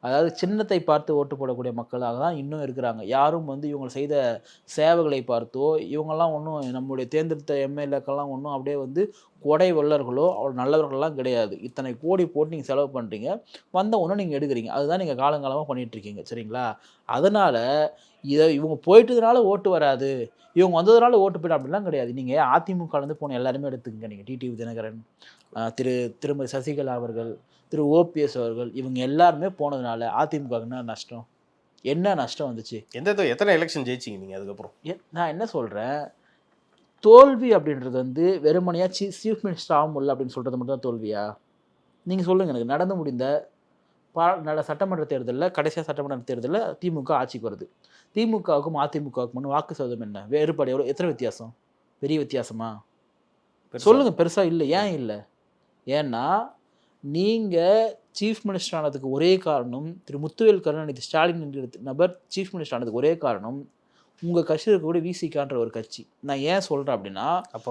அதாவது சின்னத்தை பார்த்து ஓட்டு போடக்கூடிய மக்களாக தான் இன்னும் இருக்கிறாங்க. யாரும் வந்து இவங்க செய்த சேவைகளை பார்த்தோ, இவங்கெல்லாம் ஒன்றும் நம்முடைய தேர்ந்தெடுத்த எம்எல்ஏக்கெல்லாம் ஒன்றும் அப்படியே வந்து கொடை வள்ளர்களோ, அவ்வளோ நல்லவர்கள்லாம் கிடையாது. இத்தனை கோடி போட்டு நீங்கள் செலவு பண்ணுறீங்க. வந்த உடனே நீங்கள் எடுக்கிறீங்க. அதுதான் நீங்கள் காலங்காலமாக பண்ணிட்டு இருக்கீங்க. சரிங்களா? அதனால இவங்க போயிட்டதுனால ஓட்டு வராது. இவங்க வந்ததுனால ஓட்டு போயிடும் அப்படிலாம் கிடையாது. நீங்க அதிமுகலேருந்து போன எல்லாருமே எடுத்துக்கங்க. நீங்க டிடிவி தினகரன், திருமதி சசிகலா அவர்கள், திரு ஓபிஎஸ் அவர்கள், இவங்க எல்லாருமே போனதுனால அதிமுகவுக்கு என்ன நஷ்டம்? என்ன நஷ்டம் வந்துச்சு? எத்தனை எலெக்ஷன் ஜெயிச்சிங்க நீங்க அதுக்கப்புறம்? நான் என்ன சொல்றேன், தோல்வி அப்படின்றது வந்து வெறுமனையா சீஃப் மினிஸ்டர் ஆக முடியல அப்படின்னு சொல்றது மட்டும் தான் தோல்வியா? நீங்க சொல்லுங்க எனக்கு. நடந்து முடிந்த சட்டமன்ற தேர்தலில், கடைசியாக சட்டமன்ற தேர்தலில் திமுக ஆட்சிக்கு வருது. திமுகவுக்கும் அதிமுகவுக்கும் வாக்கு சதவீதம் என்ன? வேறுபாடு எவ்வளோ? எத்தனை வித்தியாசம்? பெரிய வித்தியாசமா? சொல்லுங்க. பெருசா இல்லை. ஏன் இல்லை? ஏன்னா நீங்கள் சீஃப் மினிஸ்டர் ஆனதுக்கு ஒரே காரணம், திரு முத்துவேல் கருணாநிதி ஸ்டாலின் என்கிற நபர் சீஃப் மினிஸ்டர் ஆனதுக்கு ஒரே காரணம், உங்கள் கட்சியில் இருக்கக்கூடிய விசிகான்ற ஒரு கட்சி. நான் ஏன் சொல்கிறேன் அப்படின்னா, அப்போ